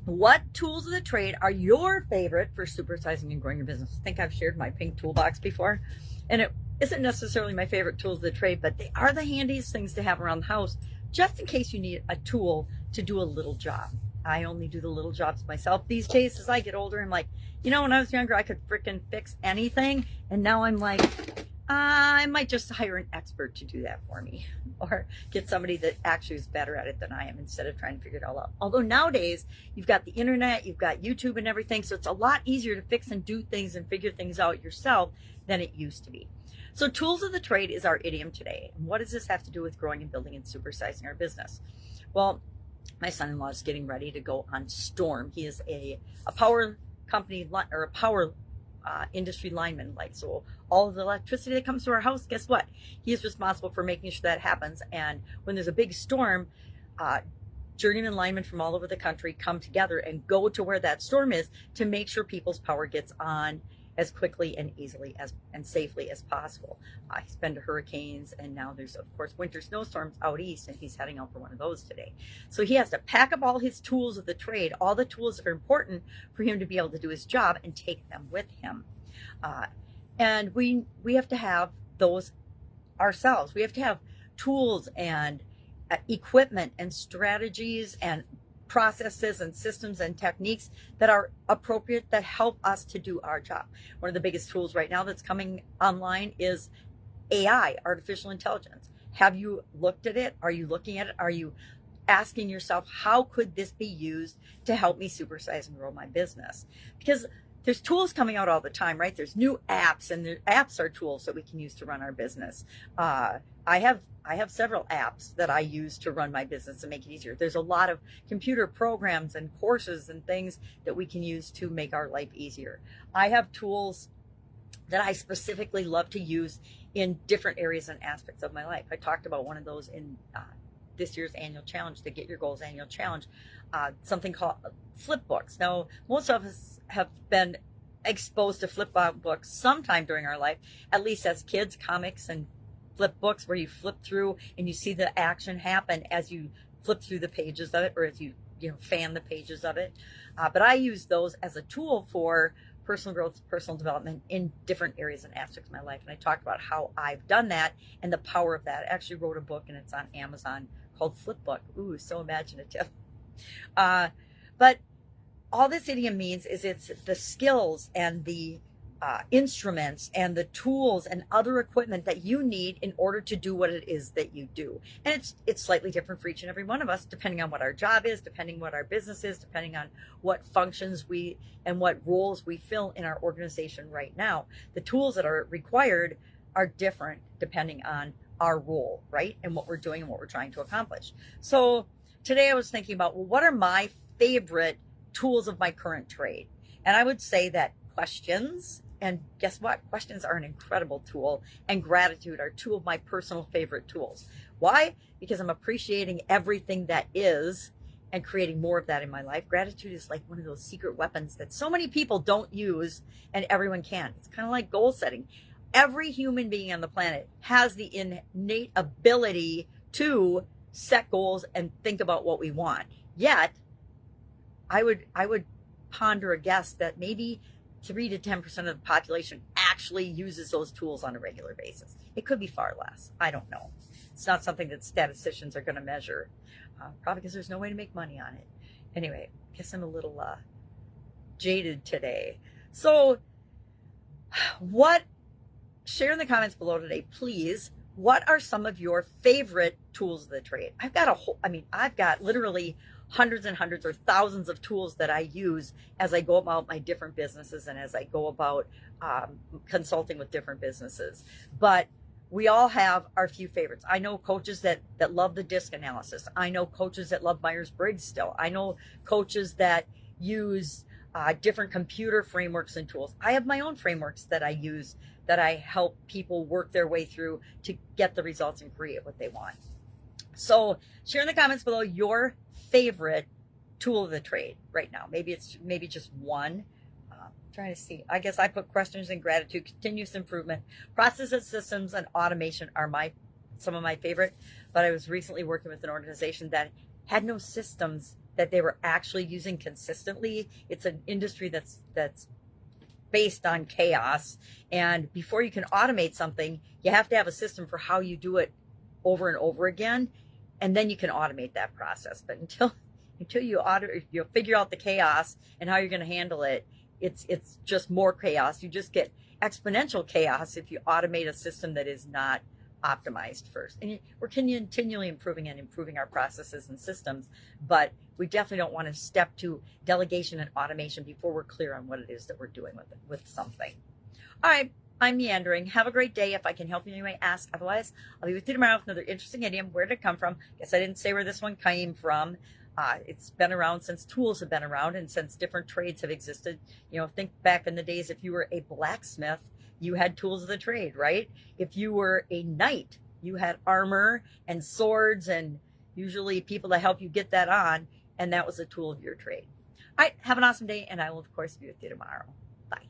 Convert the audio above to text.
What tools of the trade are your favorite for supersizing and growing your business? I think I've shared my pink toolbox before, and it isn't necessarily my favorite tools of the trade, but they are the handiest things to have around the house, just in case you need a tool to do a little job. I only do the little jobs myself these days. As I get older, I'm like, when I was younger, I could freaking fix anything, and now I'm like, I might just hire an expert to do that for me, or get somebody that actually is better at it than I am, instead of trying to figure it all out. Although nowadays you've got the internet, you've got YouTube and everything, so it's a lot easier to fix and do things and figure things out yourself than it used to be. So tools of the trade is our idiom today. And what does this have to do with growing and building and supersizing our business? Well, my son-in-law is getting ready to go on Storm. He is a power company, or a power industry lineman. Like, so all of the electricity that comes to our house, guess what? He is responsible for making sure that happens. And when there's a big storm, journeyman linemen from all over the country come together and go to where that storm is to make sure people's power gets on as quickly and easily and safely as possible. He's been to hurricanes, and now there's, of course, winter snowstorms out east, and he's heading out for one of those today. So he has to pack up all his tools of the trade, all the tools that are important for him to be able to do his job, and take them with him. And we have to have those ourselves. We have to have tools and equipment and strategies and processes and systems and techniques that are appropriate, that help us to do our job. One of the biggest tools right now that's coming online is AI, artificial intelligence. Have you looked at it? Are you looking at it? Are you asking yourself, how could this be used to help me supersize and grow my business? Because there's tools coming out all the time, right? There's new apps, and the apps are tools that we can use to run our business. I have several apps that I use to run my business and make it easier. There's a lot of computer programs and courses and things that we can use to make our life easier. I have tools that I specifically love to use in different areas and aspects of my life. I talked about one of those in this year's annual challenge, the Get Your Goals annual challenge, something called flip books. Now, most of us have been exposed to flip books sometime during our life, at least as kids, comics and flip books, where you flip through and you see the action happen as you flip through the pages of it, or as you fan the pages of it. But I use those as a tool for personal growth, personal development in different areas and aspects of my life. And I talked about how I've done that and the power of that. I actually wrote a book, and it's on Amazon, called Flip Book. Ooh, so imaginative. But all this idiom means is it's the skills and the instruments and the tools and other equipment that you need in order to do what it is that you do. And it's slightly different for each and every one of us, depending on what our job is, depending on what our business is, depending on what functions and what roles we fill in our organization right now. The tools that are required are different depending on our role, right? And what we're doing and what we're trying to accomplish. So today I was thinking about, well, what are my favorite tools of my current trade? And I would say that questions, and guess what? Questions are an incredible tool, and gratitude are two of my personal favorite tools. Why? Because I'm appreciating everything that is and creating more of that in my life. Gratitude is like one of those secret weapons that so many people don't use, and everyone can. It's kind of like goal setting. Every human being on the planet has the innate ability to set goals and think about what we want. Yet, I would ponder a guess that maybe 3 to 10% of the population actually uses those tools on a regular basis. It could be far less. I don't know. It's not something that statisticians are going to measure, probably because there's no way to make money on it. Anyway, I guess I'm a little jaded today. So share in the comments below today, please. What are some of your favorite tools of the trade? I've got literally hundreds and hundreds or thousands of tools that I use as I go about my different businesses and as I go about consulting with different businesses. But we all have our few favorites. I know coaches that love the DISC analysis. I know coaches that love Myers-Briggs still. I know coaches that use different computer frameworks and tools. I have my own frameworks that I use, that I help people work their way through to get the results and create what they want. So share in the comments below your favorite tool of the trade right now. Maybe just one. Trying to see. I guess I put questions and gratitude, continuous improvement, processes, systems, and automation are my some of my favorite, but I was recently working with an organization that had no systems that they were actually using consistently. It's an industry that's based on chaos. And before you can automate something, you have to have a system for how you do it over and over again. And then you can automate that process. But until you figure out the chaos and how you're going to handle it, it's just more chaos. You just get exponential chaos if you automate a system that is not optimized first. And we're continually improving our processes and systems, but we definitely don't want to step to delegation and automation before we're clear on what it is that we're doing with something. All right, I'm meandering. Have a great day. If I can help you, you may ask. Otherwise, I'll be with you tomorrow with another interesting idiom. Where did it come from? Guess I didn't say where this one came from. It's been around since tools have been around and since different trades have existed. Think back in the days, if you were a blacksmith, you had tools of the trade, right? If you were a knight, you had armor and swords and usually people to help you get that on, and that was a tool of your trade. All right, have an awesome day, and I will, of course, be with you tomorrow. Bye.